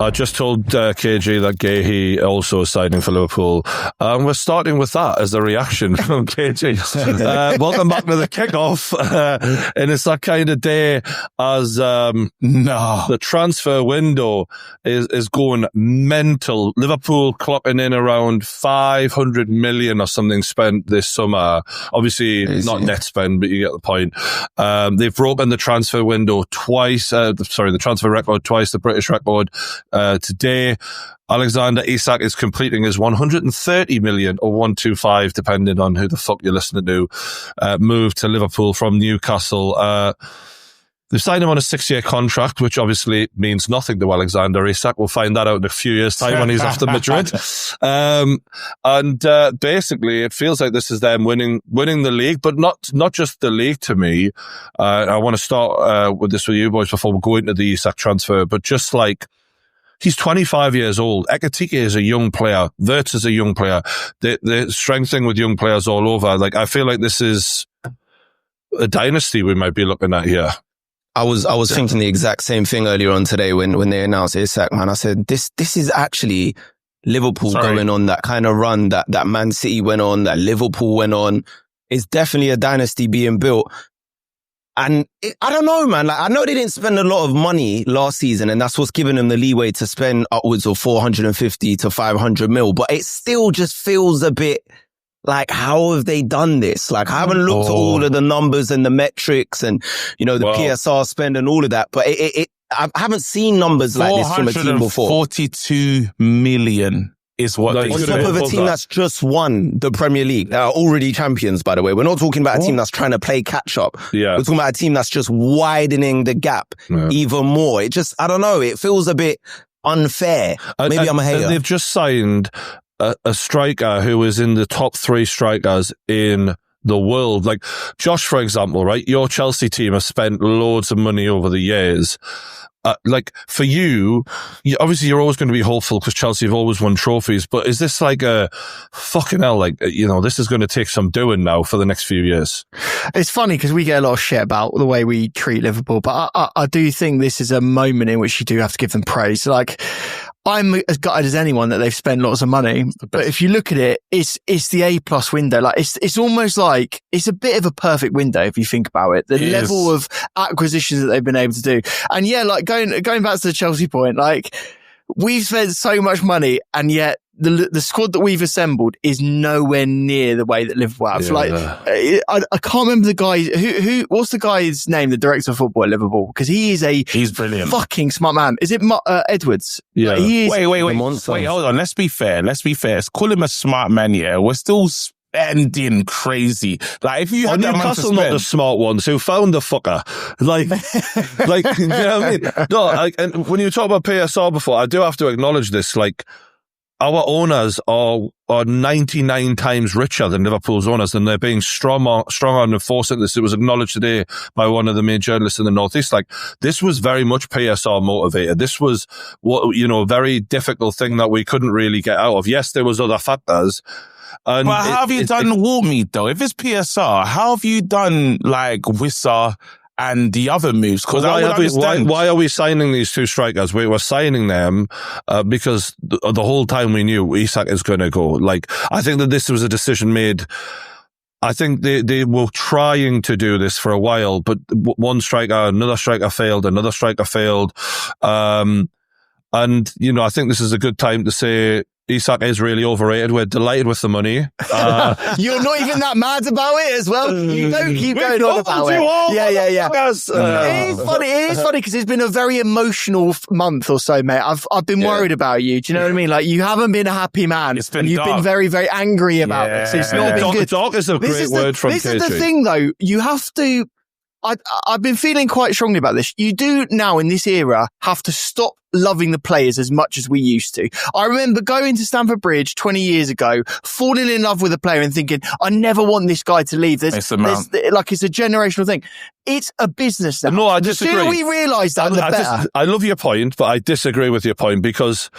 I just told KG that Gahey also is signing for Liverpool. We're starting with that as a reaction from KG. Welcome back to the kickoff. And it's that kind of day as the transfer window is going mental. Liverpool clocking in around 500 million or something spent this summer. Obviously, not net spend, but you get the point. They've broken the transfer window twice. The transfer record twice, the British record. Today, Alexander Isak is completing his 130 million or 125, depending on who the fuck you're listening to, move to Liverpool from Newcastle. They've signed him on a 6-year contract, which obviously means nothing to Alexander Isak. We'll find that out in a few years' time when he's off to Madrid. Basically, it feels like this is them winning the league, but not just the league to me. I want to start with this with you boys before we go into the Isak transfer, but just like, he's 25 years old. Ekitike is a young player. Wirtz is a young player. They're strengthening with young players all over. Like, I feel like this is a dynasty we might be looking at here. I was thinking the exact same thing earlier on today when they announced Isak, man. I said, this is actually Liverpool going on that kind of run that Man City went on, that Liverpool went on. It's definitely a dynasty being built. And I don't know, man. Like, I know they didn't spend a lot of money last season, and that's what's given them the leeway to spend upwards of 450 to 500 mil. But it still just feels a bit like, how have they done this? Like, I haven't looked at all of the numbers and the metrics and, the PSR spend and all of that. But I haven't seen numbers like this from a team before. 42 million. Is what on top of a team that's just won the Premier League. They are already champions, by the way. We're not talking about a team that's trying to play catch up. Yeah. We're talking about a team that's just widening the gap even more. It just, I don't know, it feels a bit unfair. Maybe I'm a hater. They've just signed a striker who is in the top 3 strikers in the world. Like Josh, for example, right? Your Chelsea team has spent loads of money over the years. Like for you, obviously you're always going to be hopeful because Chelsea have always won trophies, but is this like a fucking hell, like, this is going to take some doing now for the next few years? It's funny because we get a lot of shit about the way we treat Liverpool, but I do think this is a moment in which you do have to give them praise. Like, I'm as gutted as anyone that they've spent lots of money, but if you look at it, it's the A+ window. Like it's almost like it's a bit of a perfect window if you think about it. The level of acquisitions that they've been able to do, and like going back to the Chelsea point, like we've spent so much money, and yet the squad that we've assembled is nowhere near the way that Liverpool have. I can't remember the guy who what's the guy's name, the director of football at Liverpool, because he's brilliant, fucking smart man. Is it Edwards? Yeah. Wait, hold on. Let's be fair. Call him a smart man. Yeah, we're still spending crazy. Like, if you had Newcastle, not the smart ones who found the fucker. Like, you know what I mean? No, and when you talk about PSR before, I do have to acknowledge this. Like, our owners are 99 times richer than Liverpool's owners, and they're being strong on enforcing this. It was acknowledged today by one of the main journalists in the Northeast. Like, this was very much PSR motivated. This was a very difficult thing that we couldn't really get out of. Yes, there was other factors. But how have you done Warmead though? If it's PSR, how have you done like Wissa and the other moves? Because why are we signing these 2 strikers? We were signing them because the whole time we knew Isak is going to go. Like, I think that this was a decision made. I think they were trying to do this for a while, but one striker, another striker failed, another striker failed. And, I think this is a good time to say Isak is really overrated. We're delighted with the money. You're not even that mad about it as well. You don't keep going on about it. Yeah. It is funny because it's been a very emotional month or so, mate. I've been worried about you. Do you know what I mean? Like, you haven't been a happy man. It's been You've been very, very angry about this. It's not been good. Dark is a great word from KG. This is the thing, though. You have to. I've been feeling quite strongly about this. You do now in this era have to stop loving the players as much as we used to. I remember going to Stamford Bridge 20 years ago, falling in love with a player and thinking, I never want this guy to leave. It's a generational thing. It's a business now. No, I disagree. The sooner we realise that, the better. I love your point, but I disagree with your point because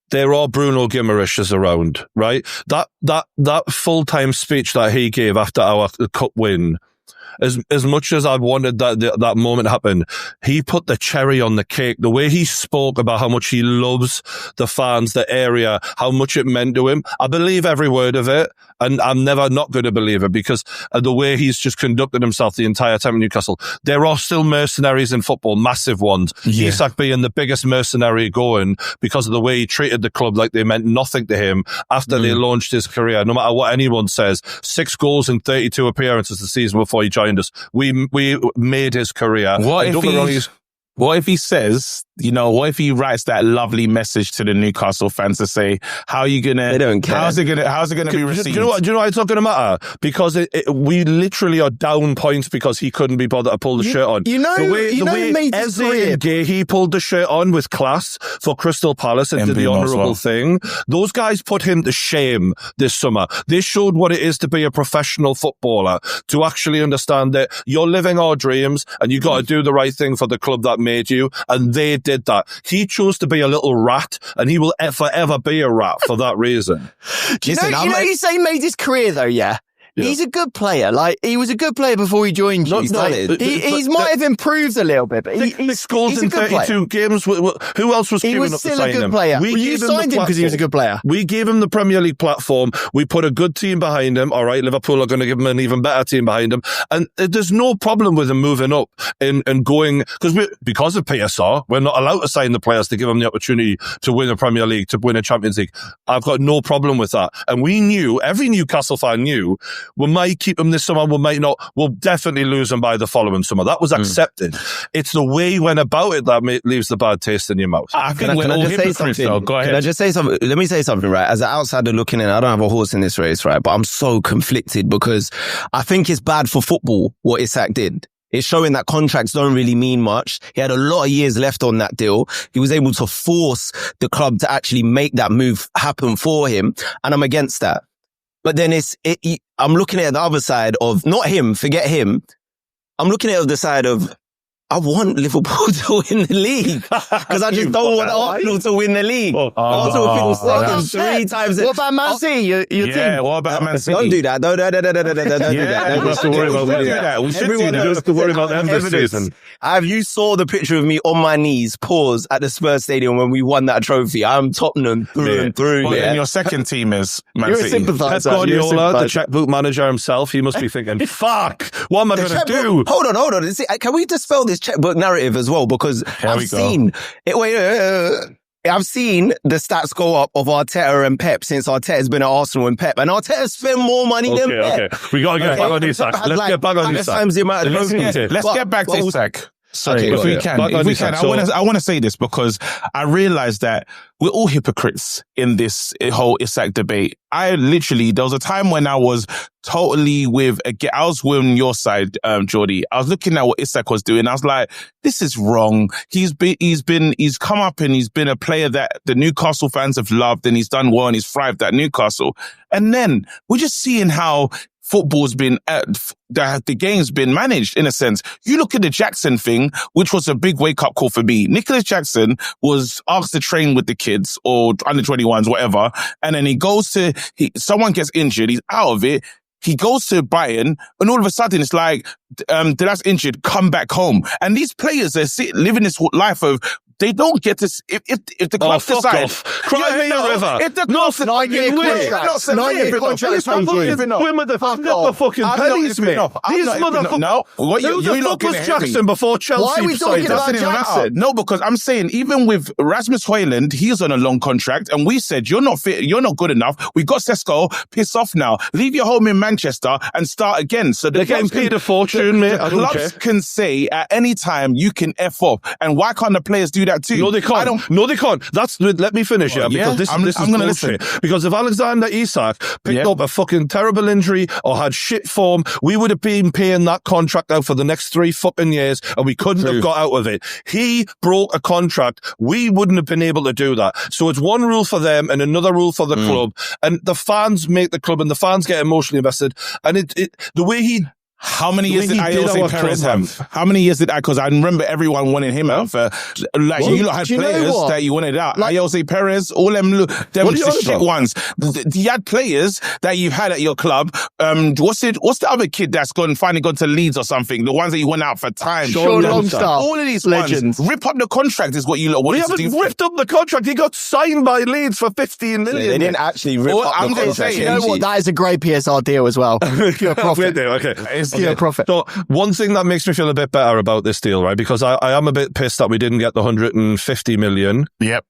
there are Bruno Guimaraes around, right? That full-time speech that he gave after our cup win, as much as I wanted that moment to happen, he put the cherry on the cake. The way he spoke about how much he loves the fans, the area, how much it meant to him. I believe every word of it, and I'm never not going to believe it because of the way he's just conducted himself the entire time in Newcastle. There are still mercenaries in football, massive ones. Yeah. Isak being the biggest mercenary going because of the way he treated the club like they meant nothing to him after they launched his career. No matter what anyone says, 6 goals in 32 appearances the season before he joined us. We made his career. What if he says, what if he writes that lovely message to the Newcastle fans to say, how are you gonna? They don't care. How's it gonna be received? Do you know why it's not gonna matter? Because we literally are down points because he couldn't be bothered to pull the shirt on. The way Eze and Gahey pulled the shirt on with class for Crystal Palace and did the honourable thing. Those guys put him to shame this summer. They showed what it is to be a professional footballer, to actually understand that you're living our dreams and you got to do the right thing for the club that made you, and they did that. He chose to be a little rat, and he will forever be a rat for that reason. You say he made his career though, yeah? He's a good player. Like, he was a good player before he joined you. He might have improved a little bit, but he scores in 32 games. Who else was queuing up to sign him? He was still a good player. You signed him because he was a good player. We gave him the Premier League platform. We put a good team behind him. All right, Liverpool are going to give him an even better team behind him. And there's no problem with him moving up and going, because of PSR, we're not allowed to sign the players to give them the opportunity to win a Premier League, to win a Champions League. I've got no problem with that. And we knew, every Newcastle fan knew, we might keep him this summer, we might not. We'll definitely lose him by the following summer. That was accepted. It's the way he went about it that leaves the bad taste in your mouth. I think we're all hypocrites, though. Go ahead. Can I just say something? Let me say something, right? As an outsider looking in, I don't have a horse in this race, right? But I'm so conflicted because I think it's bad for football what Isak did. It's showing that contracts don't really mean much. He had a lot of years left on that deal. He was able to force the club to actually make that move happen for him. And I'm against that. But then I'm looking at the other side of, not him, forget him. I'm looking at the side of, I want Liverpool to win the league because I just don't want Arsenal to win the league. Arsenal finished second 3 times. What about Man City? Your team? What about Man City? Don't do that. Don't do that. We should do that. We should do that. Just to worry about them this season. You saw the picture of me on my knees, pause, at the Spurs Stadium when we won that trophy. I'm Tottenham through and through. And your second team is Man City. You're a sympathiser. Pep Guardiola, the checkbook manager himself, he must be thinking, fuck, what am I going to do? Hold on. Can we dispel this checkbook narrative as well? Because I've seen the stats go up of Arteta and Pep since Arteta's been at Arsenal and Pep. And Arteta spent more money than Pep. Okay. We got to get back on Isak. Let's get back on Isak. Let's get back to Isak. Sorry, if we can, I want to say this because I realize that we're all hypocrites in this whole Isak debate. There was a time when I was totally I was on your side, Jordy. I was looking at what Isak was doing. I was like, this is wrong. He's come up and he's been a player that the Newcastle fans have loved and he's done well and he's thrived at Newcastle. And then we're just seeing how football's been, the game's been managed in a sense. You look at the Jackson thing, which was a big wake up call for me. Nicholas Jackson was asked to train with the kids or under 21s, whatever. And then someone gets injured. He's out of it. He goes to Bayern and all of a sudden it's like, that's injured, come back home. And these players are living this life of, they don't get to, if the club decides. Cry me a river. If the club 9-year contract. 9-year contract. Win with the fucking pennies, mate. These motherfuckers. No. Who the fuck was Jackson before Chelsea? Why are we talking about Jackson? No, because I'm saying, even with Rasmus Højlund, he's on a long contract, and we said, you're not fit, you're not good enough. We got Sesko, piss off now. Leave your home in Manchester and start again. So they're getting paid a fortune, mate. The clubs can say at any time, you can F off. And why can't the players do that too? No, they can't. No, they can't. Let me finish, because this is bullshit. Because if Alexander Isak picked up a fucking terrible injury or had shit form, we would have been paying that contract out for the next 3 fucking years and we couldn't have got out of it. He broke a contract. We wouldn't have been able to do that. So it's one rule for them and another rule for the club. And the fans make the club and the fans get emotionally invested. And the way he How many years did Jose Perez have? How many years did I? Because I remember everyone wanted him out for. Like you lot had players that you wanted out. Like Jose Perez, all them shit ones. You had players that you've had at your club. What's the other kid that's finally gone to Leeds or something? The ones that you went out for time. Sean Longstaff. All of these legends. Rip up the contract is what you lot wanted to do. We haven't ripped up the contract. He got signed by Leeds for 15 million. They didn't actually rip up the contract. You know what? That is a great PSR deal as well. Pure profit. Okay. It's pure profit. So one thing that makes me feel a bit better about this deal, right? Because I am a bit pissed that we didn't get the 150 million. Yep.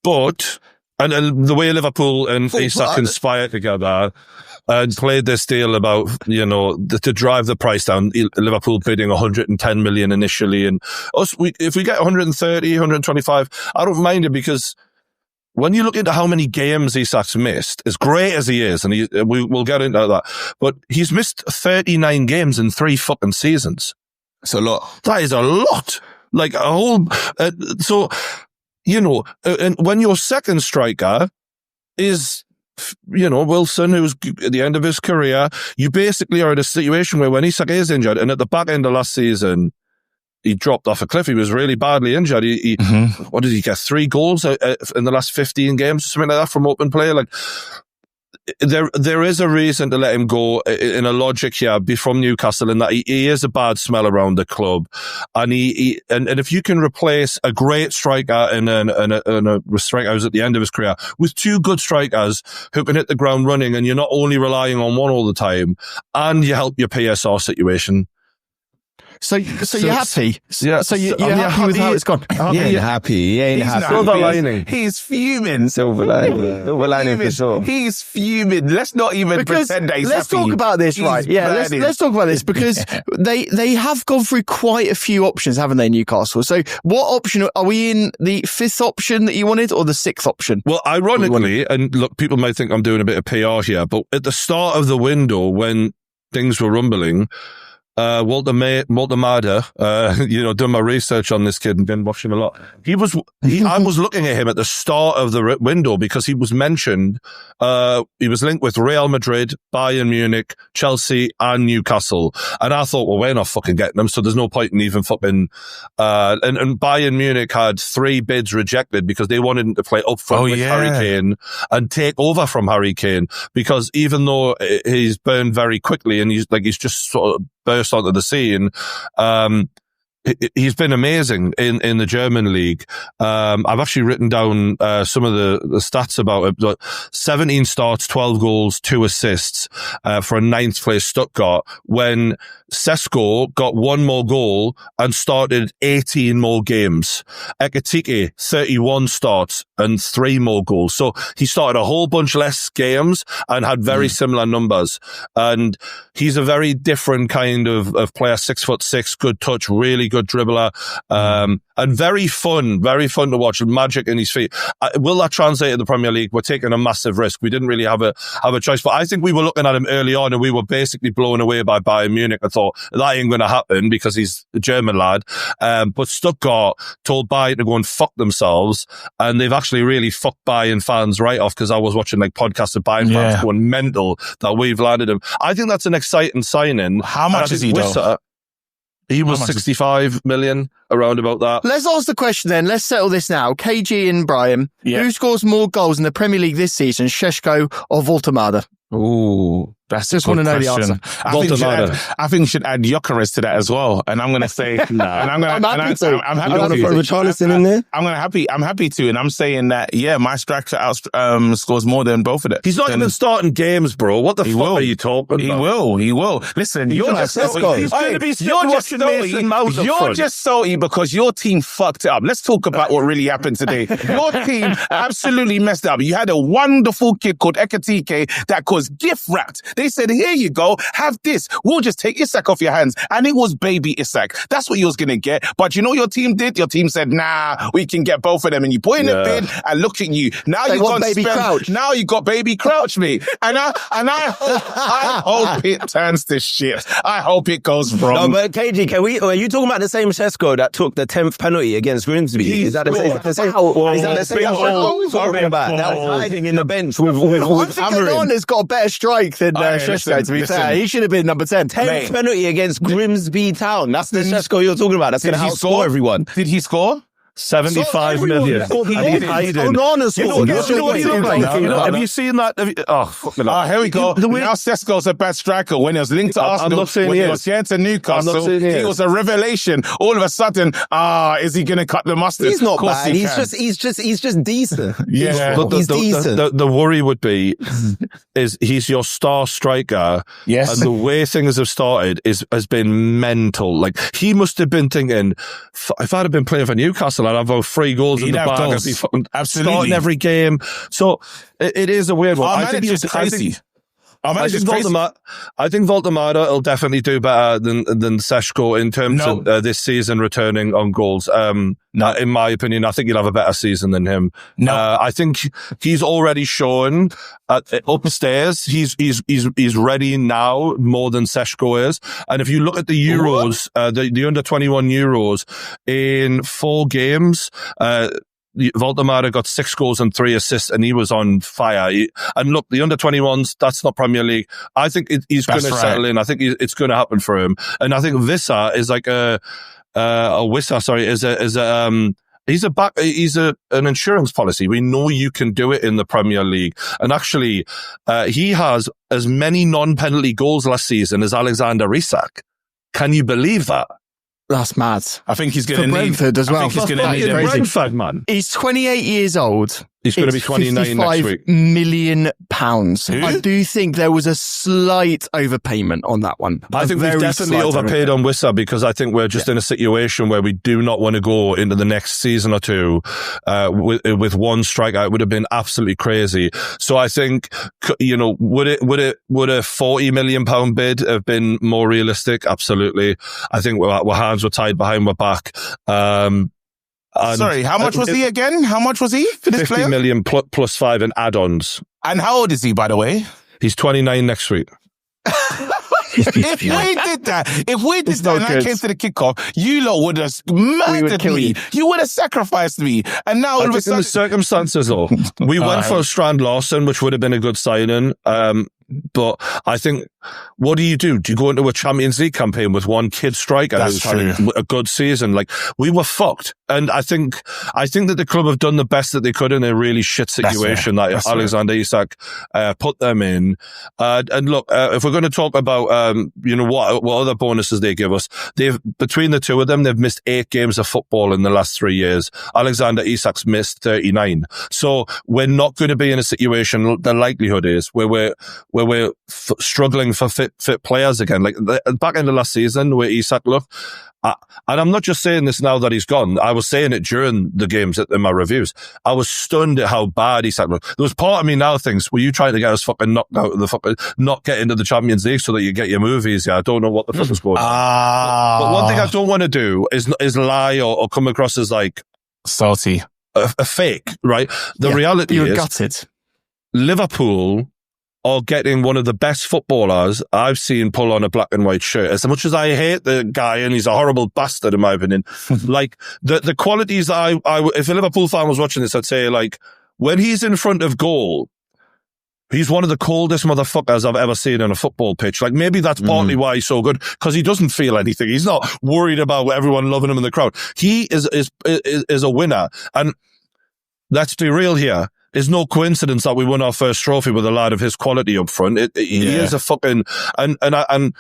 But, and the way Liverpool and Isak conspired together and played this deal about, to drive the price down, Liverpool bidding 110 million initially. And us, if we get 130, 125, I don't mind it because when you look into how many games Isak's missed, as great as he is, and we'll get into that, but he's missed 39 games in 3 fucking seasons. It's a lot. That is a lot. Like a whole, and when your second striker is, Wilson, who's at the end of his career, you basically are in a situation where when Isak is injured, and at the back end of last season, he dropped off a cliff. He was really badly injured. What did he get? 3 goals in the last 15 games, something like that from open play. Like there is a reason to let him go in a logic here, be from Newcastle, and that he is a bad smell around the club. And and if you can replace a great striker and a striker who's at the end of his career with 2 good strikers who can hit the ground running, and you're not only relying on one all the time, and you help your PSR situation. So you're happy? Yeah. So you're happy with how it's gone? He ain't happy. He ain't happy. Silver lining. He's fuming. Silver lining for sure. He's fuming. Let's not even pretend that he's let's happy. Talk about this, right? Yeah, let's talk about this because they have gone through quite a few options, haven't they, Newcastle? So what option are we in? The 5th option that you wanted, or the 6th option? Well, ironically, and look, people might think I'm doing a bit of PR here, but at the start of the window when things were rumbling, Walter Mader, done my research on this kid and been watching a lot. I was looking at him at the start of the window because he was mentioned, he was linked with Real Madrid, Bayern Munich, Chelsea and Newcastle. And I thought, well, we're not fucking getting him, so there's no point in even fucking, and Bayern Munich had 3 bids rejected because they wanted him to play up front with Harry Kane and take over from Harry Kane, because even though he's burned very quickly and he's just sort of burst onto the scene, he's been amazing in the German league. I've actually written down some of the stats about it. 17 starts, 12 goals, 2 assists for a 9th place Stuttgart, when Sesko got 1 more goal and started 18 more games. Ekitike, 31 starts and 3 more goals. So he started a whole bunch less games and had very similar numbers. And he's a very different kind of player, 6'6", good touch, really good dribbler, and very fun to watch. Magic in his feet. Will that translate to the Premier League? We're taking a massive risk. We didn't really have a choice, but I think we were looking at him early on and we were basically blown away by Bayern Munich. I thought that ain't going to happen because he's a German lad. But Stuttgart told Bayern to go and fuck themselves, and they've actually really fucked Bayern fans right off, because I was watching podcasts of Bayern fans going mental that we've landed him. I think that's an exciting signing. How much is he though? He was 65 million, around about that. Let's ask the question then. Let's settle this now. KG and Brian, who scores more goals in the Premier League this season, Šeško or Walter Mader? Ooh, that's just want to know the answer. I think you should add Gyökeres to that as well. And I'm going to say, no. And I'm happy to. I'm happy to. And I'm saying that, my striker scores more than both of them. He's not even starting games, bro. What the fuck are you talking about? He will. Listen, you're just salty. You're just salty because your team fucked it up. Let's talk about what really happened today. Your team absolutely messed up. You had a wonderful kid called Ekitike that was gift wrapped. They said, here you go, have this. We'll just take Isak off your hands. And it was baby Isak. That's what you was going to get. But you know what your team did? Your team said, nah, we can get both of them. And you put in a bid and look at you. Now you got baby Crouch. Now you got baby Crouch, mate. And I hope it turns to shit. I hope it goes wrong. No, but KG, are you talking about the same Šeško that took the 10th penalty against Grimsby? Is that the same? Is that the same? Talking about that was hiding in the bench with I think Onana's got a better strike than Šeško, to be fair. He should have been number 10. 10th penalty against Grimsby Town. That's the Šeško you're talking about. That's going to outscore everyone. Did he score? 75 million. Hold on and score. Have you seen that? Here we go. Now Šeško's a bad striker. When he was linked to Arsenal, when he was here to Newcastle, he was a revelation. All of a sudden, is he going to cut the mustard? He's not bad. He's just decent. Yeah. He's decent. The worry would be is he's your star striker. Yes. And the way things have started has been mental. Like, he must have been thinking, if I'd have been playing for Newcastle, I'd have 3 goals in the bag. I'd be fucking starting every game. So it is a weird one. I think it's crazy. I think Valdemar will definitely do better than Šeško in terms of this season returning on goals. In my opinion, I think he'll have a better season than him. I think he's already shown upstairs. He's ready now more than Šeško is. And if you look at the Euros, the under 21 Euros in 4 games, Valdemar got 6 goals and 3 assists, and he was on fire. And look, the under-21s, that's not Premier League. I think he's going to settle in. I think it's going to happen for him. And I think Vissa is like he's an insurance policy. We know you can do it in the Premier League. And actually, he has as many non-penalty goals last season as Alexander Isak. Can you believe that? That's mad. I think he's going to need Brentford as well. I think he's going to need Brentford, man. He's 28 years old. He's going to be 29 next week. £55 million. I do think there was a slight overpayment on that one. I think we've definitely overpaid on Wissa, because I think we're just in a situation where we do not want to go into the next season or two with one striker. It would have been absolutely crazy. So I think, would a £40 million bid have been more realistic? Absolutely. I think our hands were tied behind our back. Sorry, how much was he again? How much was he for this 50 player? million plus 5 in add-ons. And how old is he, by the way? He's 29 next week. If we did that and I came to the kickoff, you lot would have murdered me. You would have sacrificed me. And now all of a sudden, in the circumstances, though, we went for Strand Larson, which would have been a good signing. But I think, what do? Do you go into a Champions League campaign with one kid striker who's having a good season? Like, we were fucked. And I think that the club have done the best that they could in a really shit situation that Alexander Isak put them in. And look, if we're going to talk about what other bonuses they give us, between the two of them, they've missed 8 games of football in the last 3 years. Alexander Isak's missed 39. So we're not going to be in a situation, the likelihood is, where we're struggling for fit players again. Like back in the last season where Isak looked, and I'm not just saying this now that he's gone. I was saying it during the games in my reviews. I was stunned at how bad Isak looked. There was part of me now thinks, were you trying to get us fucking knocked out of not get into the Champions League so that you get your movies? Yeah, I don't know what the fuck is going on. But one thing I don't want to do is lie or come across as like salty, a fake, right? The reality is, you're gutted. Liverpool are getting one of the best footballers I've seen pull on a black and white shirt. As much as I hate the guy and he's a horrible bastard in my opinion, like the qualities that if a Liverpool fan was watching this, I'd say like when he's in front of goal, he's one of the coldest motherfuckers I've ever seen on a football pitch. Like maybe that's partly why he's so good, because he doesn't feel anything. He's not worried about everyone loving him in the crowd. He is a winner. And let's be real here. It's no coincidence that we won our first trophy with a lad of his quality up front. He is a fucking, and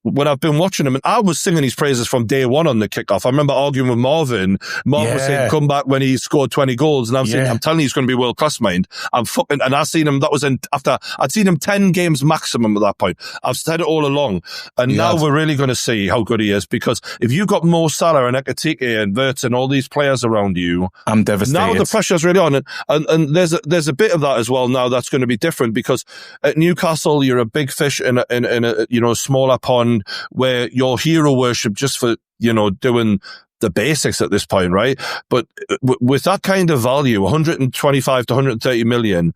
when I've been watching him, and I was singing his praises from day one on the kickoff. I remember arguing with Marvin. Marvin was saying, come back when he scored 20 goals. And I'm saying, I'm telling you, he's going to be world class, mind. And I seen him, that was after, I'd seen him 10 games maximum at that point. I've said it all along. And now we're really going to see how good he is, because if you've got Mo Salah and Ekitike and Wirtz and all these players around you, I'm devastated. Now the pressure's really on. And there's a bit of that as well now that's going to be different, because at Newcastle, you're a big fish in a smaller pond, where your hero worship just for, doing the basics at this point, right? But with that kind of value, 125 to 130 million,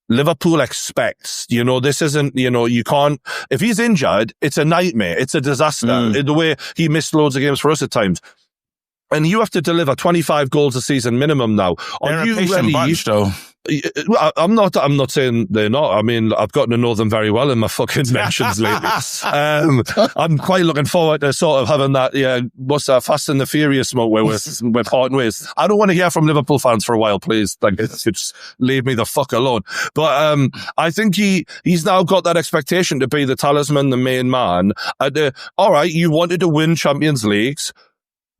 Liverpool expects, this isn't, you can't, if he's injured, it's a nightmare. It's a disaster. The way he missed loads of games for us at times. And you have to deliver 25 goals a season minimum now. They're a patient bunch, though. I'm not saying they're not. I mean, I've gotten to know them very well in my fucking mentions lately. I'm quite looking forward to sort of having that, what's that, Fast and the Furious smoke where we're parting ways. I don't want to hear from Liverpool fans for a while, please. Like, just leave me the fuck alone. But I think he's now got that expectation to be the talisman, the main man. And, all right, you wanted to win Champions Leagues.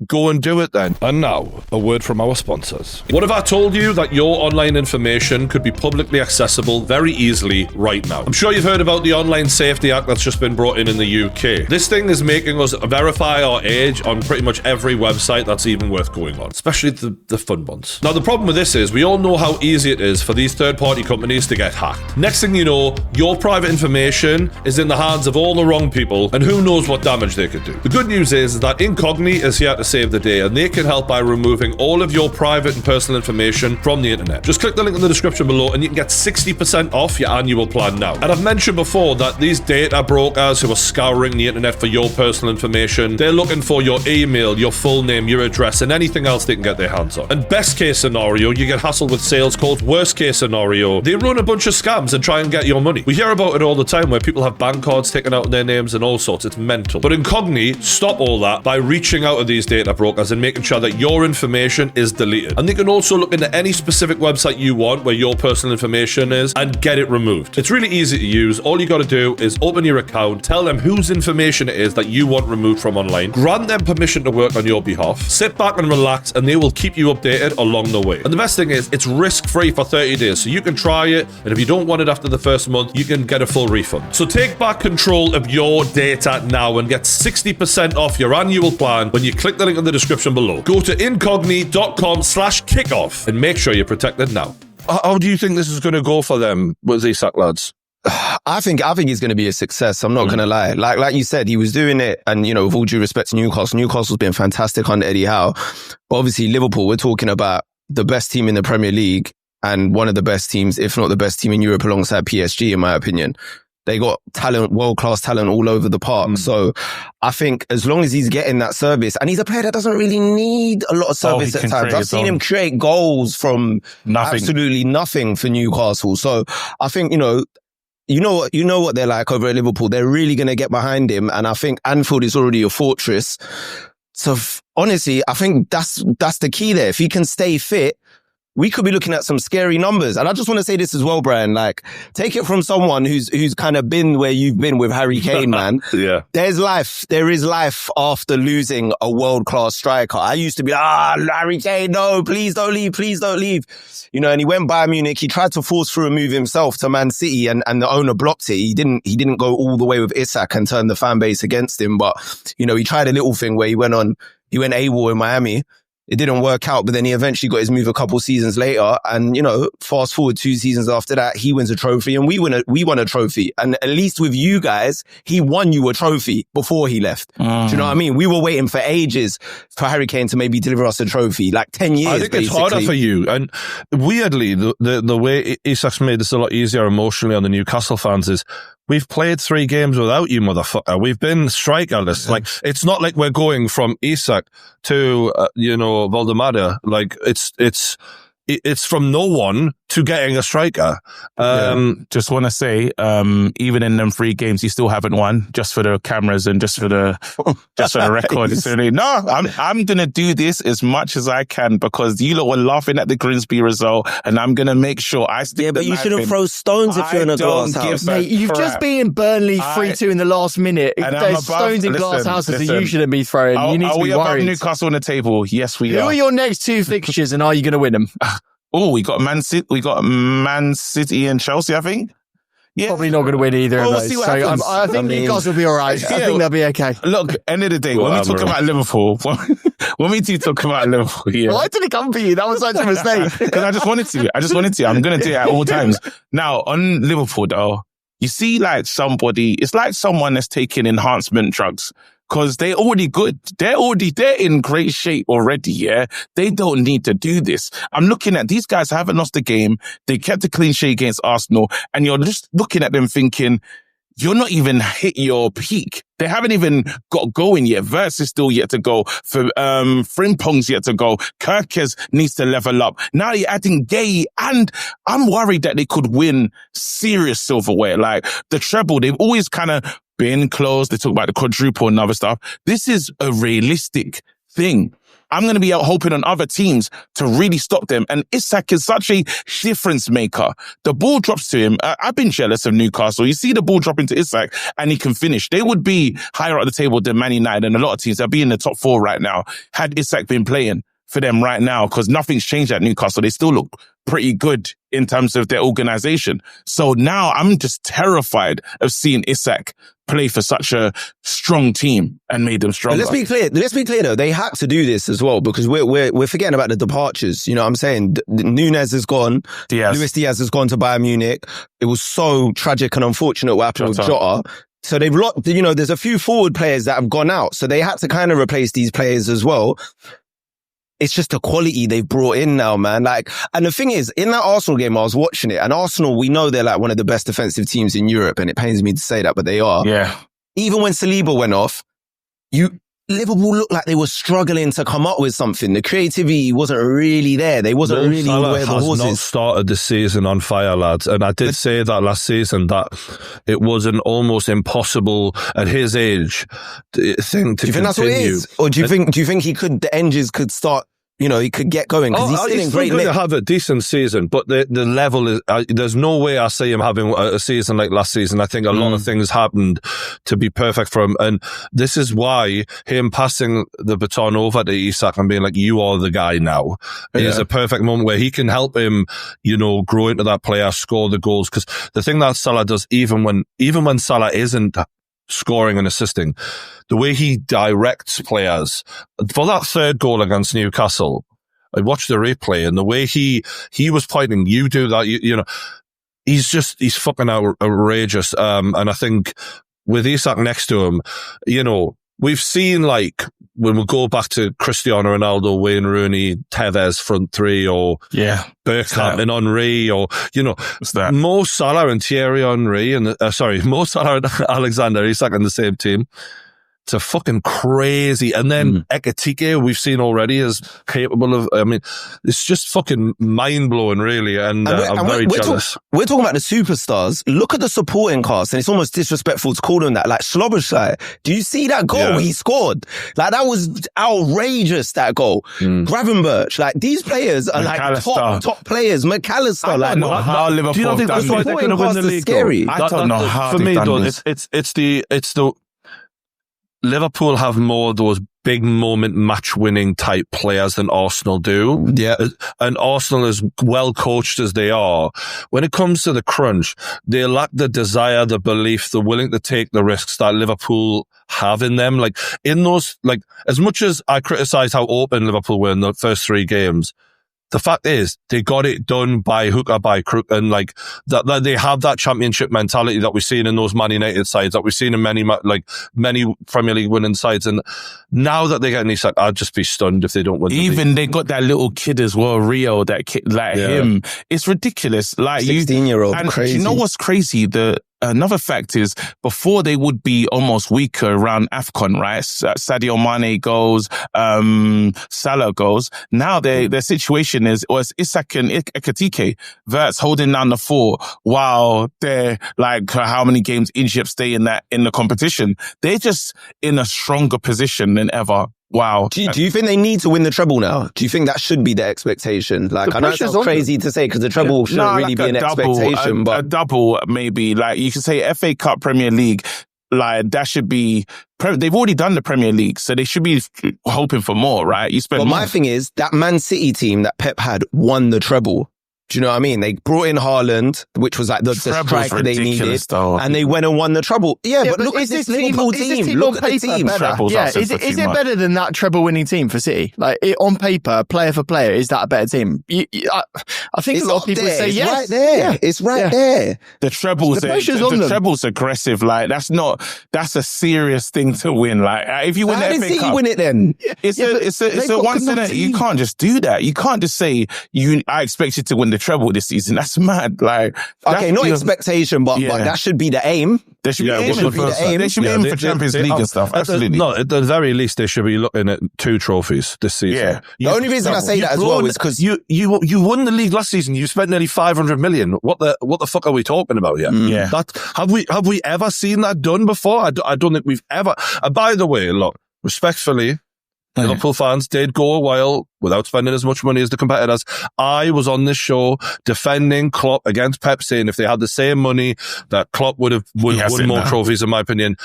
Go and do it then. And now, a word from our sponsors. What if I told you that your online information could be publicly accessible very easily right now? I'm sure you've heard about the Online Safety Act that's just been brought in the UK. This thing is making us verify our age on pretty much every website that's even worth going on, especially the fun ones. Now, the problem with this is we all know how easy it is for these third-party companies to get hacked. Next thing you know, your private information is in the hands of all the wrong people, and who knows what damage they could do. The good news is that Incogni is here to save the day, and they can help by removing all of your private and personal information from the internet. Just click the link in the description below and you can get 60% off your annual plan now. And I've mentioned before that these data brokers who are scouring the internet for your personal information, they're looking for your email, your full name, your address, and anything else they can get their hands on. And best case scenario, you get hassled with sales calls. Worst case scenario, they run a bunch of scams and try and get your money. We hear about it all the time where people have bank cards taken out in their names and all sorts. It's mental. But Incogni stop all that by reaching out to these data brokers and making sure that your information is deleted. And they can also look into any specific website you want where your personal information is and get it removed. It's really easy to use. All you got to do is open your account, tell them whose information it is that you want removed from online, grant them permission to work on your behalf, sit back and relax, and they will keep you updated along the way. And the best thing is, it's risk-free for 30 days, so you can try it, and if you don't want it after the first month, you can get a full refund. So take back control of your data now and get 60% off your annual plan when you click the link in the description below. Go to incogni.com/kickoff and make sure you're protected now. How do you think this is going to go for them with Isak, lads? I think he's going to be a success. I'm not going to lie. Like you said, he was doing it, and with all due respect to Newcastle's been fantastic under Eddie Howe. But obviously Liverpool, we're talking about the best team in the Premier League and one of the best teams, if not the best team in Europe, alongside PSG, in my opinion. They got talent, world-class talent all over the park. So I think as long as he's getting that service, and he's a player that doesn't really need a lot of service at times. I've seen him create goals from absolutely nothing for Newcastle. So I think, you know what they're like over at Liverpool. They're really going to get behind him. And I think Anfield is already a fortress. So honestly, I think that's the key there. If he can stay fit, we could be looking at some scary numbers. And I just want to say this as well, Brian, like, take it from someone who's kind of been where you've been with Harry Kane, man. Yeah. There is life after losing a world-class striker. I used to be, Harry Kane, no, please don't leave. And he went Bayern Munich. He tried to force through a move himself to Man City, and the owner blocked it. He didn't go all the way with Isak and turn the fan base against him. But, he tried a little thing where he went AWOL in Miami. It didn't work out, but then he eventually got his move a couple seasons later. And, fast forward 2 seasons after that, he wins a trophy and we won a trophy. And at least with you guys, he won you a trophy before he left. Do you know what I mean? We were waiting for ages for Harry Kane to maybe deliver us a trophy, like 10 years. I think basically. It's harder for you. And weirdly, the way Isak's made this a lot easier emotionally on the Newcastle fans is, we've played 3 games without you, motherfucker. We've been strikerless. Like, it's not like we're going from Isak to, Valdemada. Like, it's from no one to getting a striker. Just want to say, even in them 3 games, you still haven't won, just for the cameras and just for the record. No, I'm going to do this as much as I can because you lot were laughing at the Grimsby result, and I'm going to make sure I stick. Yeah, but you shouldn't throw stones if you're in a glass house. Mate, you've just beaten Burnley 3-2 in the last minute. There's stones in glass houses that you shouldn't be throwing. You need to be worried. Are we above Newcastle on the table? Yes, we are. Who are your next 2 fixtures, and are you going to win them? We got Man City and Chelsea, I think. Yeah. Probably not going to win either of those. So I think Newcastle will be all right. I think they'll be okay. Look, end of the day, when we talk about Liverpool, when we do talk about Liverpool, yeah. Why did it come for you? That was such a mistake. Because I just wanted to. I'm going to do it at all times. Now, on Liverpool, though, you see, it's like someone that's taking enhancement drugs. Because they're already good. They're in great shape already, yeah? They don't need to do this. I'm looking at these guys haven't lost a game. They kept a clean sheet against Arsenal. And you're just looking at them thinking, you're not even hit your peak. They haven't even got going yet. Wirtz is still yet to go. Frimpong's yet to go. Kerkez needs to level up. Now you're adding Gay, and I'm worried that they could win serious silverware. Like the treble, they've always kind of been close. They talk about the quadruple and other stuff. This is a realistic thing. I'm going to be out hoping on other teams to really stop them. And Isak is such a difference maker. The ball drops to him. I've been jealous of Newcastle. You see the ball drop into Isak and he can finish. They would be higher up the table than Man United and a lot of teams. They'll be in the top 4 right now had Isak been playing for them right now, because nothing's changed at Newcastle. They still look pretty good in terms of their organization. So now I'm just terrified of seeing Isak play for such a strong team and made them stronger. But let's be clear though. They had to do this as well, because we're forgetting about the departures. You know what I'm saying? Nunez is gone. Luis Diaz has gone to Bayern Munich. It was so tragic and unfortunate what happened with Jota. So they've lost, you know, there's a few forward players that have gone out. So they had to kind of replace these players as well. It's just the quality they've brought in now, man. Like, and the thing is, in that Arsenal game, I was watching it, and Arsenal, we know they're like one of the best defensive teams in Europe, and it pains me to say that, but they are. Yeah. Even when Saliba went off, Liverpool looked like they were struggling to come up with something. The creativity wasn't really there. They wasn't really where the horses. Not started the season on fire, lads. And I did say that last season, that it was an almost impossible at his age thing to continue. Do you think that's what it is? Or do you think the engines could start, you know, he could get going? Because he's still in great going to have a decent season, but the level is, there's no way I see him having a season like last season. I think a lot of things happened to be perfect for him. And this is why him passing the baton over to Isak and being like, you are the guy now, is a perfect moment where he can help him, you know, grow into that player, score the goals. Because the thing that Salah does, even when Salah isn't scoring and assisting, the way he directs players for that third goal against Newcastle, I watched the replay, and the way he was pointing, you do that, you know, he's fucking outrageous. And I think with Isak next to him, you know, we've seen, like, when we go back to Cristiano Ronaldo, Wayne Rooney, Tevez front three, or Bergkamp and Henry, or, you know, Mo Salah and Thierry Henry, and Mo Salah and Alexander Isak in the same team. It's a fucking crazy. And then Ekitike, we've seen already, is capable of, I mean, it's just fucking mind-blowing, really. And I'm very jealous. We're talking about the superstars. Look at the supporting cast, and it's almost disrespectful to call them that. Like Sloboshai, do you see that goal he scored? Like, that was outrageous, that goal. Gravenberch, like, these players are like top players. McAllister, I don't know how Liverpool. Do you not think that's why they're going to win the league? Scary. I don't know how. For me, though, it's the Liverpool have more of those big moment match winning type players than Arsenal do. Yeah. And Arsenal, as well coached as they are, when it comes to the crunch, they lack the desire, the belief, the willing to take the risks that Liverpool have in them. Like, in those, like, as much as I criticize how open Liverpool were in the first 3 games, the fact is, they got it done by hook or by crook, and like that they have that championship mentality that we've seen in those Man United sides, that we've seen in many Premier League winning sides. And now that they get Isak, I'd just be stunned if they don't win. Even they got that little kid as well, Rio, that kid, like him. It's ridiculous. Like 16-year-old, crazy. You know what's crazy? Another fact is, before they would be almost weaker around AFCON, right? Sadio Mane goes, Salah goes. Now their situation was Isak and Ekitike, Wirtz holding down the 4 while they're like, how many games Egypt stay in the competition? They're just in a stronger position than ever. Wow. Do you think they need to win the treble now? Do you think that should be the expectation? Like, I know it sounds crazy to say, because the treble shouldn't really be an expectation, but a double, maybe. Like, you could say FA Cup, Premier League, like, that should be, they've already done the Premier League, so they should be hoping for more, right? My thing is, that Man City team that Pep had won the treble. Do you know what I mean? They brought in Haaland, which was like the striker they needed, and they went and won the treble. Yeah, but look at this Liverpool team. Look at the team. Is it better than that treble-winning team for City? Like, on paper, player for player, is that a better team? I think a lot of people say yes. Right there. Yeah. It's right there. The treble's aggressive. Like, that's a serious thing to win. Like, if you win the FA City Cup, win it then. It's a once in a. You can't just do that. You can't just say I expect you to win the the treble this season. That's mad. Like, okay, not expectation, but that should be the aim. They should be aiming for Champions League and stuff. Absolutely. No, at the very least, they should be looking at 2 trophies this season. Yeah. The only reason I say that as well is because you won the league last season. You spent nearly 500 million. What the fuck are we talking about here? Yeah. Have we ever seen that done before? I don't think we've ever. And by the way, look, respectfully, Liverpool fans did go a while without spending as much money as the competitors. I was on this show defending Klopp against Pep, saying if they had the same money, that Klopp would won more trophies, in my opinion.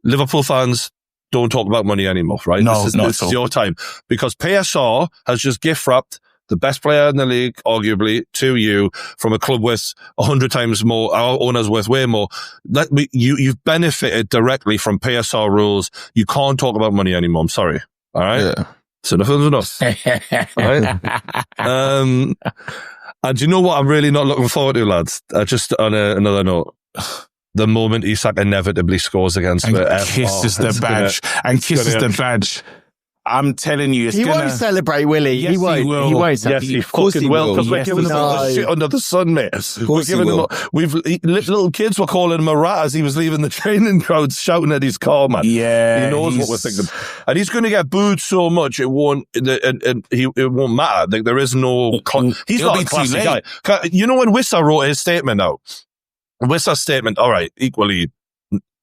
Liverpool fans don't talk about money anymore, right? No, this is your time. Because PSR has just gift-wrapped the best player in the league, arguably, to you from a club worth 100 times more, our owners worth way more. You've benefited directly from PSR rules. You can't talk about money anymore. I'm sorry. All right. Yeah. So enough is enough. All right. And you know what I'm really not looking forward to, lads? Just on another note. The moment Isak inevitably scores against and kisses the badge. I'm telling you, he won't celebrate, will he? Yes, he won't. He won't Yes, celebrate. he fucking will, because we're giving him all the shit under the sun, mate. We're giving him. Little kids were calling him a rat as he was leaving the training grounds, shouting at his car, man. Yeah, he knows what we're thinking, and he's going to get booed so much it won't matter. Like, there is no. He's not a classy guy. You know when Wissa wrote his statement out? Wissa's statement, all right, equally.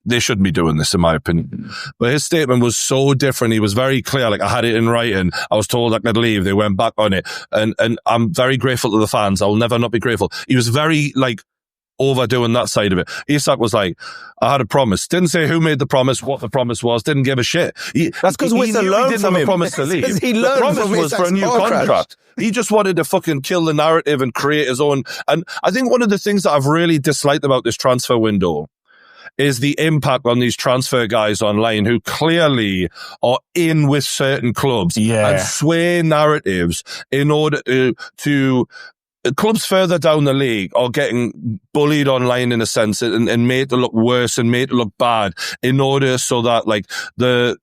They shouldn't be doing this, in my opinion. But his statement was so different. He was very clear. Like, I had it in writing. I was told I could leave. They went back on it. And I'm very grateful to the fans. I will never not be grateful. He was very, like, overdoing that side of it. Isak was like, I had a promise. Didn't say who made the promise, what the promise was. Didn't give a shit. That's because Wissa learned from him. He didn't have a promise to leave. He learned the promise from was for a new contract. He just wanted to fucking kill the narrative and create his own. And I think one of the things that I've really disliked about this transfer window is the impact on these transfer guys online who clearly are in with certain clubs and sway narratives in order to clubs further down the league are getting bullied online in a sense and made to look worse and made to look bad in order so that like the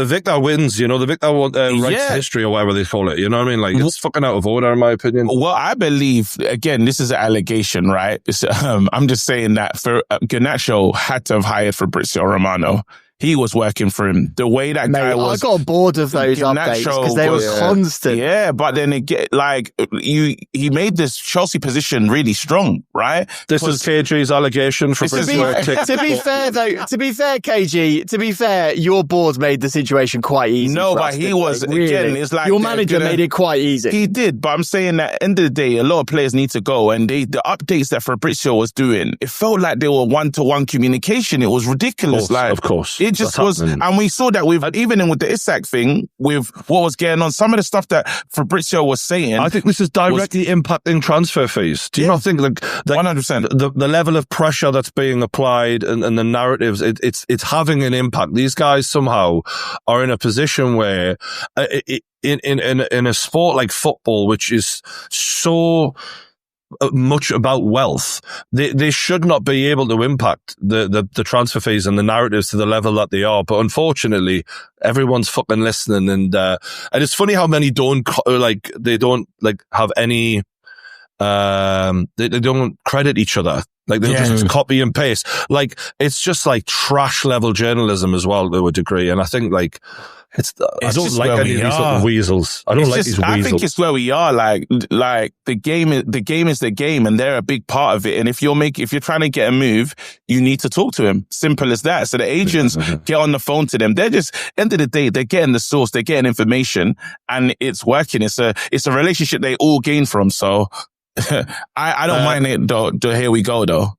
victor wins, you know, the victor writes history or whatever they call it. You know what I mean? Like, it's fucking out of order, in my opinion. Well, I believe, again, this is an allegation, right? I'm just saying that Garnacho had to have hired Fabrizio Romano. He was working for him. The way that guy was. I got bored of those updates because they were constant. Yeah, but then he made this Chelsea position really strong, right? This is KG's allegation for Fabrizio. To be fair, KG, to be fair, your board made the situation quite easy. No, but he was, again, it's like. Your manager made it quite easy. He did, but I'm saying that at the end of the day, a lot of players need to go, and the updates that Fabrizio was doing, it felt like they were one-to-one communication. It was ridiculous. Of course. It just was, and with the Isak thing, with what was going on, some of the stuff that Fabrizio was saying. I think this is directly impacting transfer fees. Do you not think like 100%. The level of pressure that's being applied and the narratives, it's having an impact. These guys somehow are in a position where in a sport like football, which is so much about wealth, they should not be able to impact the transfer fees and the narratives to the level that they are. But unfortunately, everyone's fucking listening, and it's funny how many don't have any. They don't credit each other. Like they just copy and paste. Like it's just like trash level journalism as well to a degree. And I think like I don't like any of these little weasels. I don't like these weasels. I think it's where we are. Like the game is the game, and they're a big part of it. And if you're trying to get a move, you need to talk to him. Simple as that. So the agents get on the phone to them. They're just, end of the day, they're getting the source, they're getting information, and it's working. It's a relationship they all gain from. So I don't mind it though. Here we go though.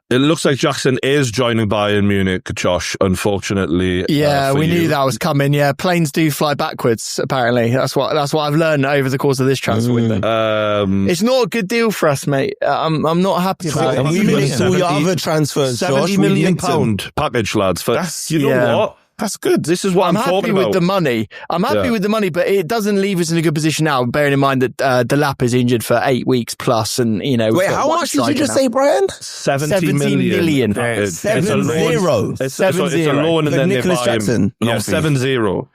It looks like Jackson is joining Bayern Munich, Josh, unfortunately. Yeah, we knew that was coming. Yeah, planes do fly backwards, apparently. That's what I've learned over the course of this transfer window. It's not a good deal for us, mate. I'm not happy about it. And we missed all your other transfers, Josh. £70 million package, lads. You know what? That's good. This is what I'm talking about. With the money. I'm happy with the money, but it doesn't leave us in a good position now, bearing in mind that Delap is injured for 8 weeks plus, and, you know... Wait, how much did you just say, Brian? 17 million. 7-0. It's a loan and then they buy him. Yeah, 7-0.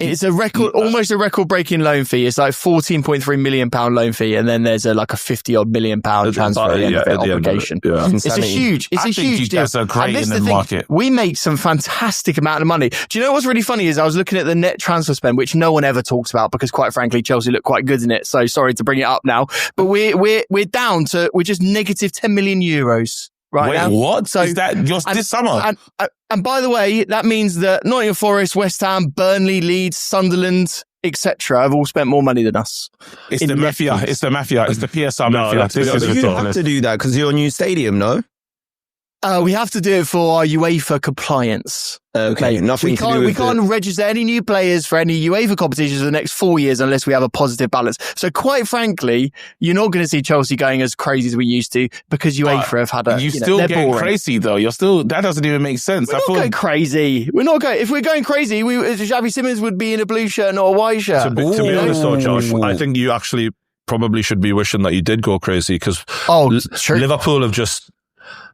It's a record, almost a record-breaking loan fee. It's like £14.3 million loan fee, and then there's like a 50-odd million pound transfer at the end of it obligation. It's a huge deal. That's a great in the market. We make some fantastic amount of money. Do you know what's really funny is I was looking at the net transfer spend, which no one ever talks about because, quite frankly, Chelsea look quite good in it. So sorry to bring it up now, but we're down to just negative €10 million. Right now. What? So is that this summer? And by the way, that means that Nottingham Forest, West Ham, Burnley, Leeds, Sunderland, etc. have all spent more money than us. It's the mafia. It's the mafia. It's the PSR mafia. You have to do that because you're a new stadium, no? We have to do it for our UEFA compliance. Okay, we can't register any new players for any UEFA competitions for the next 4 years unless we have a positive balance. So quite frankly, you're not going to see Chelsea going as crazy as we used to because UEFA have had you still get crazy though. That doesn't even make sense. We're not going crazy. If we're going crazy, Xavi Simons would be in a blue shirt, not a white shirt. To be honest though, Josh, I think you actually probably should be wishing that you did go crazy because Liverpool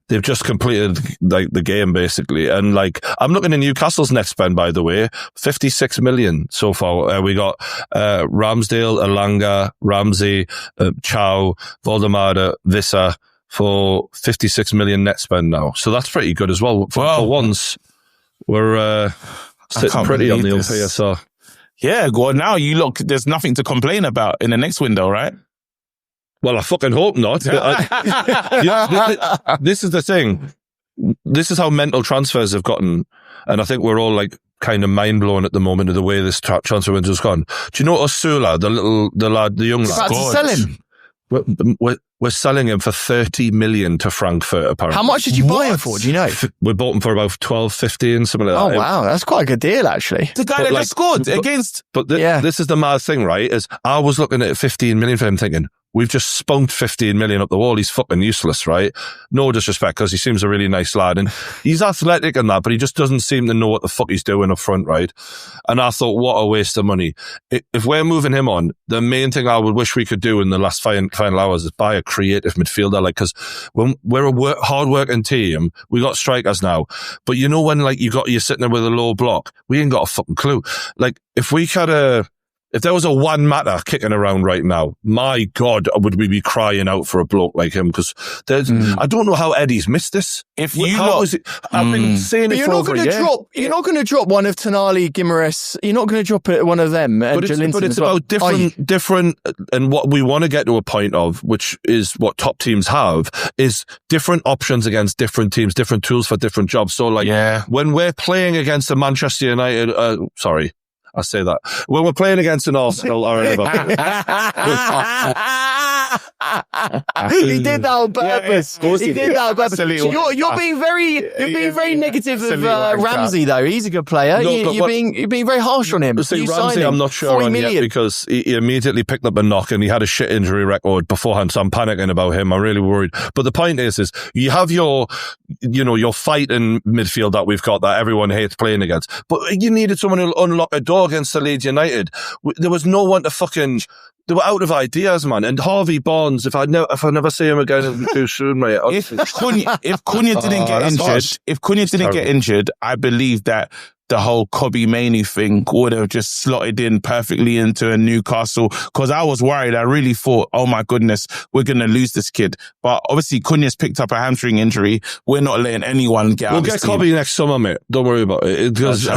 they've just completed like the game basically. And like, I'm looking at Newcastle's net spend, by the way, 56 million so far. We got, Ramsdale, Elanga, Ramsey, Chow, Voldemada, Vissa for 56 million net spend now. So that's pretty good as well. For once, we're, sitting pretty on the old PSR. Yeah, well, now there's nothing to complain about in the next window, right? Well, I fucking hope not. This is the thing. This is how mental transfers have gotten. And I think we're all like kind of mind blown at the moment of the way this transfer window's gone. Do you know Osula, the young lad? About to sell him. We're selling him for 30 million to Frankfurt, apparently. How much did you buy him for? Do you know? We bought him for about 12, 15, something like that. Oh, wow. That's quite a good deal, actually. The guy that just scored against... But this is the mad thing, right? Is I was looking at 15 million for him thinking, we've just spunked 15 million up the wall. He's fucking useless, right? No disrespect, because he seems a really nice lad. And he's athletic and that, but he just doesn't seem to know what the fuck he's doing up front, right? And I thought, what a waste of money. If we're moving him on, the main thing I would wish we could do in the last final hours is buy a creative midfielder, like, because when we're a hard-working team, we got strikers now. But you know when, like, you're sitting there with a low block, we ain't got a fucking clue. Like, if there was a Juan Mata kicking around right now, my God, would we be crying out for a bloke like him? Because I don't know how Eddie's missed this. I've been saying it for over a year. You're not going to drop one of Tonali, Guimaraes. You're not going to drop one of them. But it's about different, and what we want to get to a point of, which is what top teams have, is different options against different teams, different tools for different jobs. So like, when we're playing against a Manchester United, I say that. When we're playing against an Arsenal or a Liverpool. He did that on purpose. He did that on purpose. So you're being very negative of Ramsey, though. He's a good player. You're being very harsh on him. See, Ramsey, I'm not sure on yet because he immediately picked up a knock and he had a shit injury record beforehand, so I'm panicking about him. I'm really worried. But the point is you have your fighting midfield that we've got that everyone hates playing against. But you needed someone who'll unlock a door against the Leeds United. There was no one to fucking... They were out of ideas, man. And Harvey Barnes, if I never see him again too soon, mate. If Cunha didn't get injured, I believe that the whole Kobe Mainoo thing would have just slotted in perfectly into a Newcastle, because I was worried. I really thought, oh my goodness, we're going to lose this kid. But obviously Cunha's picked up a hamstring injury. We're not letting anyone get out. We'll get Kobe next summer, mate. Don't worry about it. Because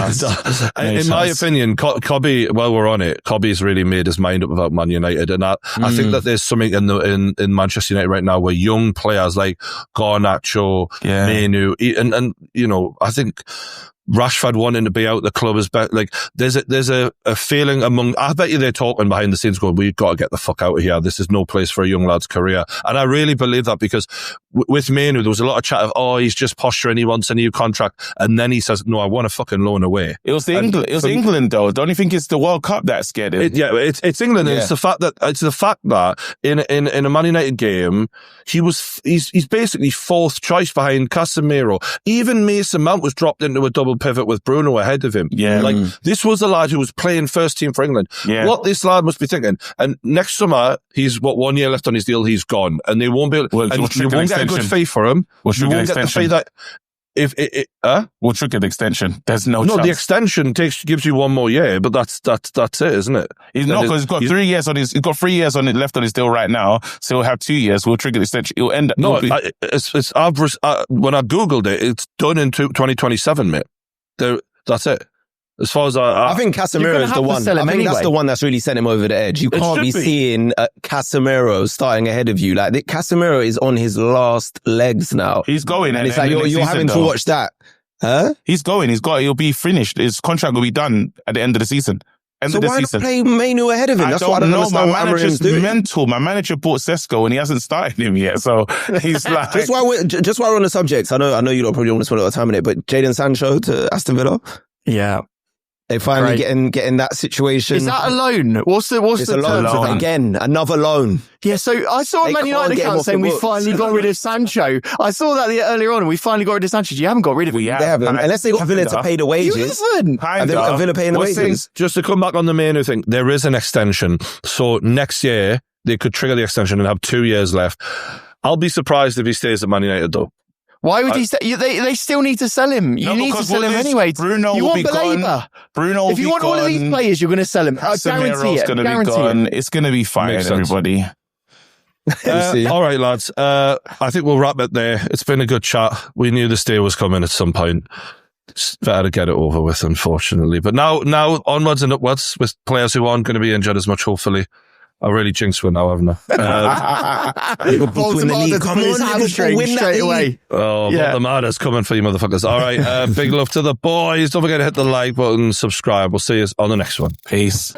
in my opinion, Kobe, while we're on it, Kobe's really made his mind up about Man United. And I think that there's something in Manchester United right now where young players like Garnacho, Mainoo, and I think Rashford wanting to be out the club is better. Like there's a feeling among, I bet you they're talking behind the scenes going, we've got to get the fuck out of here. This is no place for a young lad's career. And I really believe that because with Mainoo, there was a lot of chat of, he's just posturing, he wants a new contract. And then he says, no, I want a fucking loan away. It was England though. Don't you think it's the World Cup that scared him? It's England. Yeah. It's the fact that in a Man United game, he's basically fourth choice behind Casemiro. Even Mason Mount was dropped into a double pivot with Bruno ahead of him. Yeah. Like, this was a lad who was playing first team for England. Yeah. What this lad must be thinking. And next summer, he's 1 year left on his deal, he's gone. And they won't be able, and you won't get a good fee for him. You won't get the fee that, We'll trigger the extension. There's no chance. The extension gives you one more year, but that's it, isn't it? He's not, because he's got 3 years on his. He's got 3 years on it left on his deal right now, so he'll have 2 years. We'll trigger the extension. It'll end. No, when I googled it, it's done in 2027, mate. That's it. As far as I think Casemiro is the one. I think that's the one that's really sent him over the edge. You can't be seeing Casemiro starting ahead of you. Like, Casemiro is on his last legs now. He's going, and it's like you're having to watch that. Huh? He's going. He'll be finished. His contract will be done at the end of the season. So why not play Mainu ahead of him? That's what I don't understand. My manager's mental. My manager bought Sesko and he hasn't started him yet. So he's like... just while we're on the subject, I know you don't probably want to spend a lot of time on it, but Jadon Sancho to Aston Villa? Yeah. They finally getting that situation. Is that a loan? What's the loan. Again, another loan. Yeah, so I saw a Man United account saying we finally got rid of Sancho. I saw that earlier on, and we finally got rid of Sancho. You haven't got rid of him. They haven't. Unless they got Villa to pay the wages. You haven't. Have they got Villa paying the wages? Just to come back on the main thing, there is an extension. So next year, they could trigger the extension and have 2 years left. I'll be surprised if he stays at Man United, though. Why would he stay? They still need to sell him. You need to sell him anyway. Bruno you will want be Belabor. gone. Bruno will if you be want gone. all of these players, you're going to sell him. I guarantee it. Going to be gone. It's going to be fine, everybody. All right, lads. I think we'll wrap it there. It's been a good chat. We knew this day was coming at some point. It's better to get it over with, unfortunately. But now onwards and upwards with players who aren't going to be injured as much, hopefully. I really jinxed it now, haven't I? Liverpool win the league. Come on, Liverpool win straight away. Oh, yeah. The madness coming for you, motherfuckers. All right, big love to the boys. Don't forget to hit the like button, subscribe. We'll see you on the next one. Peace.